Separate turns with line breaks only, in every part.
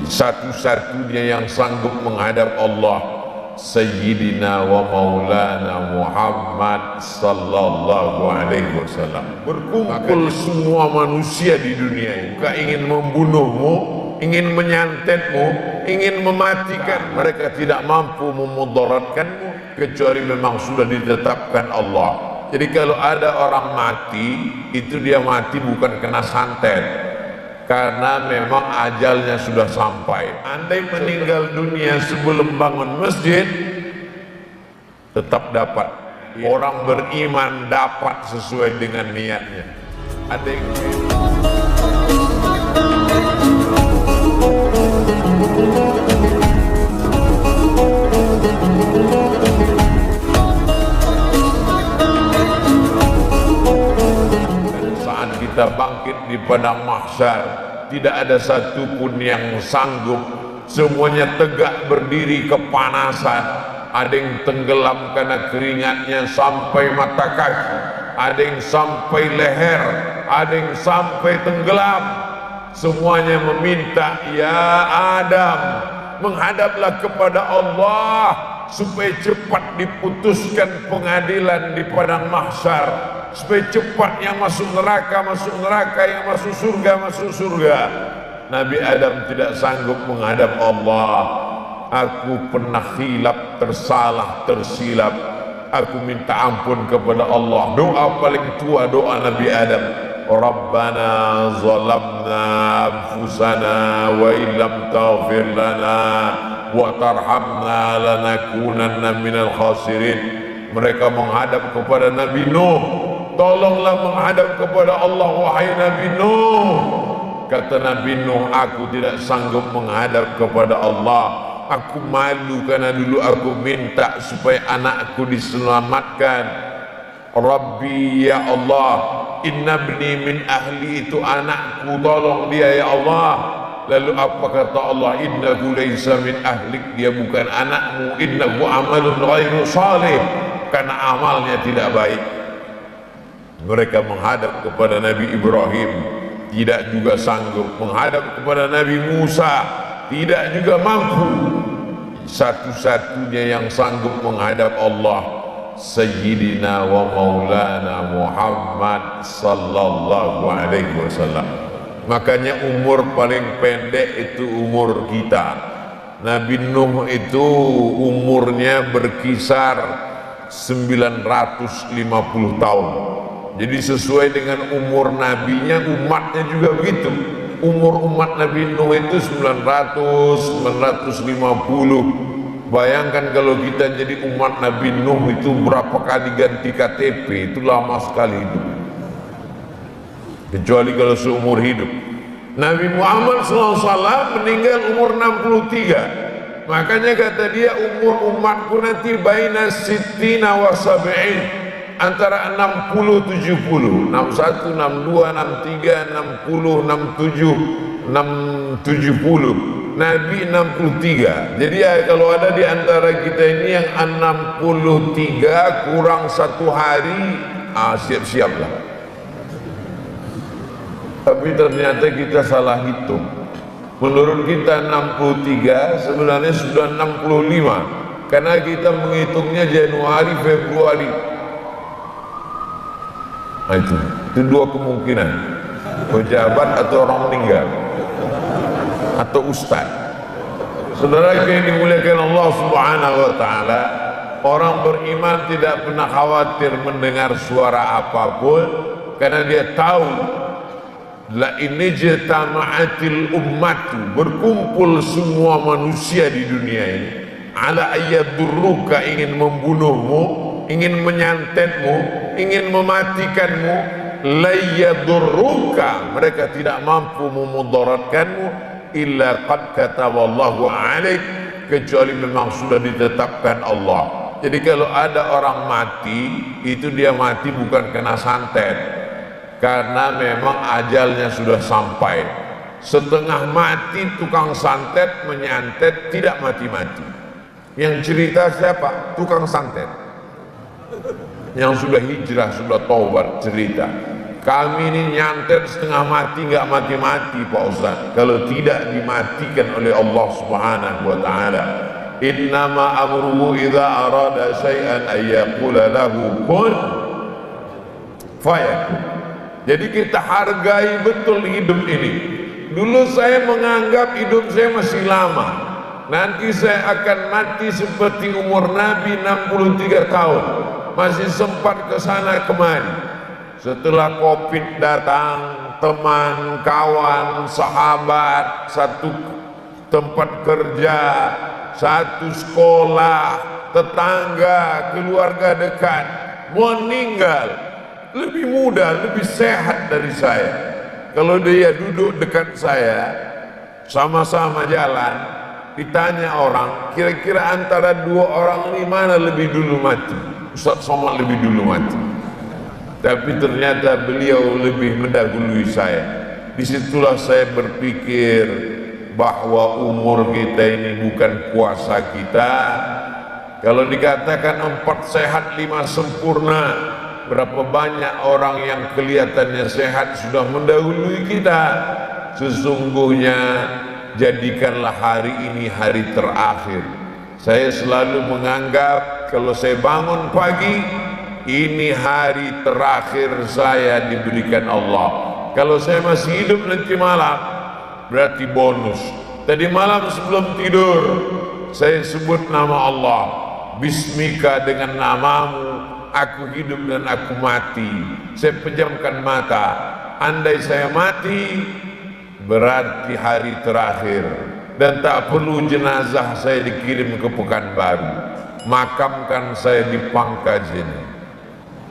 satu-satunya yang sanggup menghadap Allah Sayyidina wa Maulana Muhammad sallallahu alaihi wasallam. Berkumpul semua manusia di dunia ini, mereka ingin membunuhmu, ingin menyantetmu, ingin mematikan. Mereka tidak mampu memudaratkanmu kecuali memang sudah ditetapkan Allah. Jadi kalau ada orang mati, itu dia mati bukan kena santet, karena memang ajalnya sudah sampai. Andai meninggal dunia sebelum bangun masjid, tetap dapat. Orang beriman dapat sesuai dengan niatnya. Ada yang kita bangkit di padang mahsyar, tidak ada satupun yang sanggup, semuanya tegak berdiri kepanasan. Ada yang tenggelam karena keringatnya sampai mata kaki, ada yang sampai leher, ada yang sampai tenggelam. Semuanya meminta, ya Adam, menghadaplah kepada Allah supaya cepat diputuskan pengadilan di padang mahsyar, supaya cepat yang masuk neraka, yang masuk surga. Nabi Adam tidak sanggup menghadap Allah. Aku pernah khilaf, tersalah, tersilap. Aku minta ampun kepada Allah. Doa paling tua doa Nabi Adam. Rabbana zalamna anfusana wa illam taghfir lana wa tarhamna lanakunanna minal khasirin. Mereka menghadap kepada Nabi Nuh, tolonglah menghadap kepada Allah wahai Nabi Nuh. Kata Nabi Nuh, aku tidak sanggup menghadap kepada Allah. Aku malu karena dulu aku minta supaya anakku diselamatkan. Rabbi ya Allah, inna ibni min ahli, itu anakku, tolong dia ya Allah. Lalu apa kata Allah? Innahu laysa min ahlik, dia bukan anakmu. Innahu amalun ghairu salih, karena amalnya tidak baik. Mereka menghadap kepada Nabi Ibrahim, tidak juga sanggup. Menghadap kepada Nabi Musa, tidak juga mampu. Satu-satunya yang sanggup menghadap Allah Sayyidina wa Maulana Muhammad sallallahu alaihi wasallam. Makanya umur paling pendek itu umur kita. Nabi Nuh itu umurnya berkisar 950 tahun. Jadi sesuai dengan umur nabinya, umatnya juga begitu. Umur umat Nabi Nuh itu 950. Bayangkan kalau kita jadi umat Nabi Nuh itu berapa kali ganti KTP, itu lama sekali hidup. Kecuali kalau seumur hidup. Nabi Muhammad SAW meninggal umur 63. Makanya kata dia, umur umatku nanti baina sittina wa sab'in, antara 60 70, 61, 62, 63, 60, 67, 70. Nabi 63. Jadi ya, kalau ada di antara kita ini yang 63 kurang 1 hari, siap-siaplah. Tapi ternyata kita salah hitung. Menurut kita 63, sebenarnya sudah 65, karena kita menghitungnya Januari, Februari. Nah, itu dua kemungkinan, pejabat atau orang meninggal atau ustaz. Saudara yang dimuliakan Allah Subhanahu wa taala, orang beriman tidak pernah khawatir mendengar suara apapun, karena dia tahu la ini jatama'atil ummatu, berkumpul semua manusia di dunia ini, ala ayyadurruka, ingin membunuhmu, ingin menyantetmu, ingin mematikanmu, layyadurruka, mereka tidak mampu memudaratkanmu, illa qad kataballahu alaik, kecuali memang sudah ditetapkan Allah. Jadi kalau ada orang mati, itu dia mati bukan kena santet, karena memang ajalnya sudah sampai. Setengah mati tukang santet menyantet, tidak mati-mati. Yang cerita siapa? Tukang santet yang sudah hijrah, sudah taubat cerita. Kami ini nyantet setengah mati, nggak mati-mati Pak Ustaz, kalau tidak dimatikan oleh Allah Subhanahu wa Ta'ala. Innama amruhu idza arada syai'an ay yaqula lahu kun fayakun. Jadi kita hargai betul hidup ini. Dulu saya menganggap hidup saya masih lama, nanti saya akan mati seperti umur Nabi 63 tahun, masih sempat ke sana kemari. Setelah Covid datang, teman, kawan, sahabat, satu tempat kerja, satu sekolah, tetangga, keluarga dekat meninggal, lebih muda, lebih sehat dari saya. Kalau dia duduk dekat saya, sama-sama jalan, ditanya orang, kira-kira antara dua orang ini mana lebih dulu mati? Ustaz Somad lebih dulu mati. Tapi ternyata beliau lebih mendahului saya. Disitulah saya berpikir bahwa umur kita ini bukan kuasa kita. Kalau dikatakan 4 sehat 5 sempurna, berapa banyak orang yang kelihatannya sehat sudah mendahului kita. Sesungguhnya jadikanlah hari ini hari terakhir. Saya selalu menganggap kalau saya bangun pagi, ini hari terakhir saya diberikan Allah. Kalau saya masih hidup nanti malam, berarti bonus. Tadi malam sebelum tidur, saya sebut nama Allah. Bismika, dengan namamu aku hidup dan aku mati. Saya pejamkan mata. Andai saya mati, berarti hari terakhir. Dan tak perlu jenazah saya dikirim ke Pekanbaru. Makamkan saya di Pangkaj ini.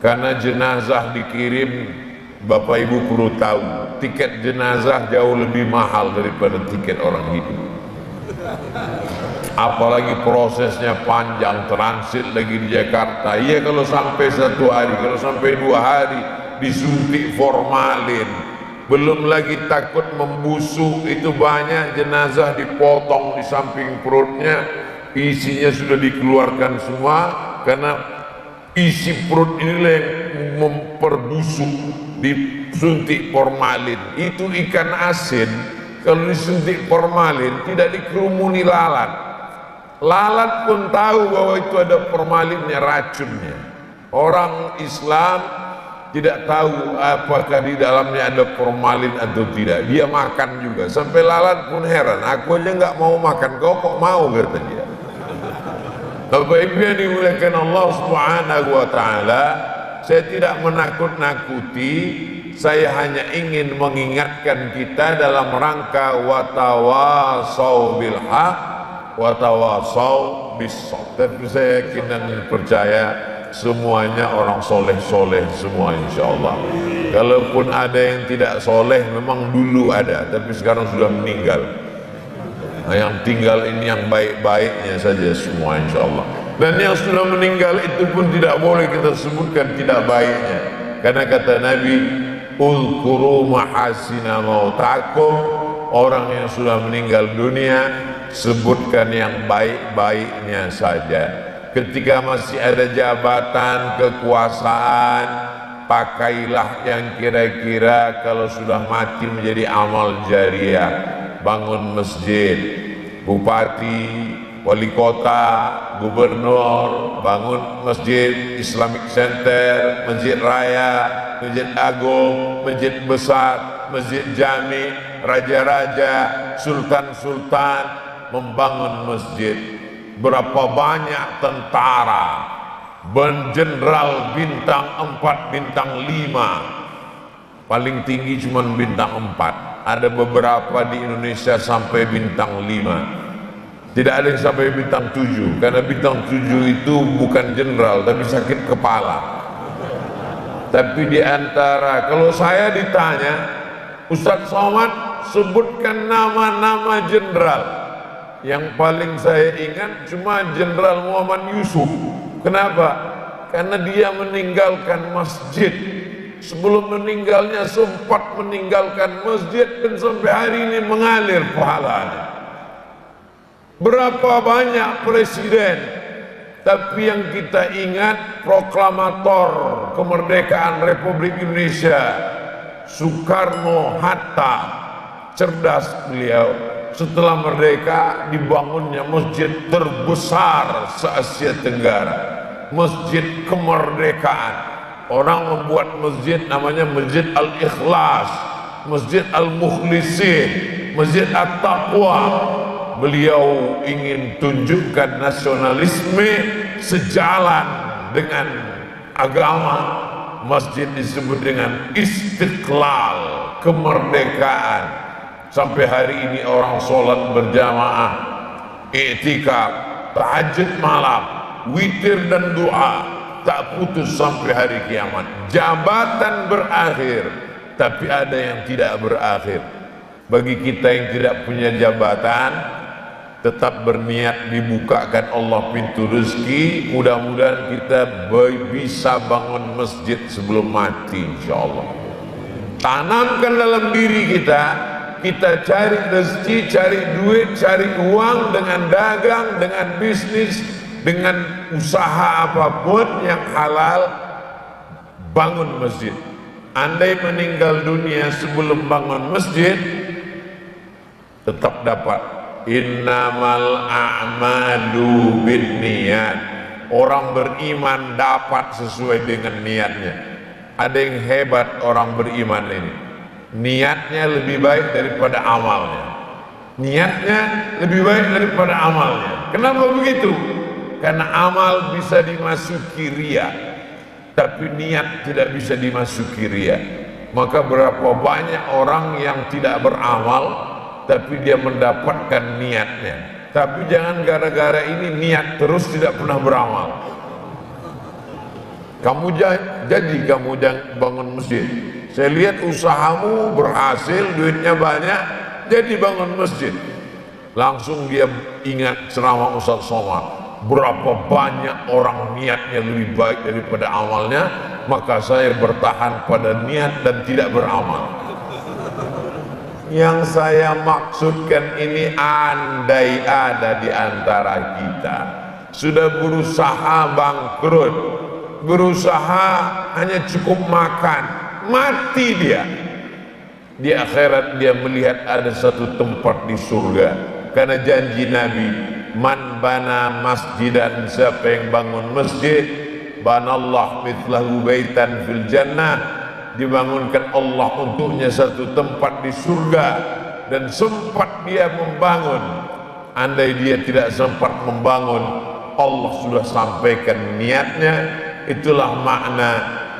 Karena jenazah dikirim, Bapak Ibu perlu tahu, tiket jenazah jauh lebih mahal daripada tiket orang hidup. Apalagi prosesnya panjang, transit lagi di Jakarta. Iya, kalau sampai 1 hari, kalau sampai 2 hari disuntik formalin, belum lagi takut membusuk. Itu banyak jenazah dipotong di samping perutnya, isinya sudah dikeluarkan semua karena isi perut inilah yang memperbusuk, disuntik formalin. Itu ikan asin, kalau disuntik formalin tidak dikerumuni lalat. Lalat pun tahu bahwa itu ada formalinnya, racunnya. Orang Islam tidak tahu apakah di dalamnya ada formalin atau tidak. Dia makan juga, sampai lalat pun heran. Aku aja nggak mau makan, kau kok mau, kata dia. Bapak Ibu yang dimuliakan Allah Subhanahu wa Ta'ala, saya tidak menakut-nakuti, saya hanya ingin mengingatkan kita dalam rangka watawasau bil haq watawasau bis sabr. Tapi saya yakin dan percaya semuanya orang soleh-soleh semua, insya Allah. Kalaupun ada yang tidak soleh, memang dulu ada, tapi sekarang sudah meninggal. Nah, yang tinggal ini yang baik-baiknya saja semua, insya Allah. Dan yang sudah meninggal itu pun tidak boleh kita sebutkan tidak baiknya, karena kata Nabi, uzkuru mahasina mautakum, orang yang sudah meninggal dunia sebutkan yang baik-baiknya saja. Ketika masih ada jabatan, kekuasaan, pakailah yang kira-kira kalau sudah mati menjadi amal jariah. Bangun masjid, bupati, wali kota, gubernur, bangun masjid, Islamic Center, masjid raya, masjid agung, masjid besar, masjid jami, raja-raja, sultan-sultan membangun masjid. Berapa banyak tentara, jenderal bintang 4, bintang 5, paling tinggi cuma bintang 4. Ada beberapa di Indonesia sampai bintang 5. Tidak ada yang sampai bintang 7, karena bintang 7 itu bukan jenderal tapi sakit kepala. Tapi di antara, kalau saya ditanya, Ustaz Somad sebutkan nama-nama jenderal, yang paling saya ingat cuma Jenderal Muhammad Yusuf. Kenapa? Karena dia meninggalkan masjid. Sebelum meninggalnya sempat meninggalkan masjid dan sampai hari ini mengalir pahalanya. Berapa banyak presiden, tapi yang kita ingat proklamator kemerdekaan Republik Indonesia Soekarno Hatta, cerdas beliau. Setelah merdeka dibangunnya masjid terbesar se-Asia Tenggara, Masjid Kemerdekaan. Orang membuat masjid namanya Masjid Al-Ikhlas, Masjid Al-Mukhlisin, Masjid At-Taqwa. Beliau ingin tunjukkan nasionalisme sejalan dengan agama. Masjid disebut dengan Istiqlal, kemerdekaan. Sampai hari ini orang sholat berjamaah, i'tikaf, tahajud malam, witir dan doa tak putus sampai hari kiamat. Jabatan berakhir, tapi ada yang tidak berakhir. Bagi kita yang tidak punya jabatan, tetap berniat dibukakan Allah pintu rezeki. Mudah-mudahan kita bisa bangun masjid sebelum mati, insyaallah. Tanamkan dalam diri kita cari rezeki, cari duit, cari uang dengan dagang, dengan bisnis, dengan usaha apapun yang halal. Bangun masjid. Andai meninggal dunia sebelum bangun masjid, tetap dapat innamal a'malu binniyat. Orang beriman dapat sesuai dengan niatnya. Ada yang hebat orang beriman ini, niatnya lebih baik daripada amalnya. Niatnya lebih baik daripada amalnya. Kenapa begitu? Karena amal bisa dimasuki ria, tapi niat tidak bisa dimasuki ria. Maka berapa banyak orang yang tidak beramal, tapi dia mendapatkan niatnya. Tapi jangan gara-gara ini niat terus tidak pernah beramal. Kamu jangan bangun masjid. Saya lihat usahamu berhasil, duitnya banyak, jadi bangun masjid. Langsung dia ingat ceramah Ustaz Somad. Berapa banyak orang niatnya lebih baik daripada amalnya, maka saya bertahan pada niat dan tidak beramal. Yang saya maksudkan ini, andai ada di antara kita sudah berusaha bangkrut, berusaha hanya cukup makan, mati dia. Di akhirat dia melihat ada satu tempat di surga, karena janji Nabi, man bana masjidan, siapa yang bangun masjid, banallah mithlahu baitan fil jannah, dibangunkan Allah untuknya satu tempat di surga. Dan sempat dia membangun, andai dia tidak sempat membangun, Allah sudah sampaikan niatnya. Itulah makna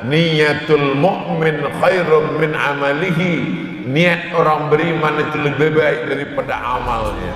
niyatul mu'min khairun min amalihi. Niat orang beriman itu lebih baik daripada amalnya.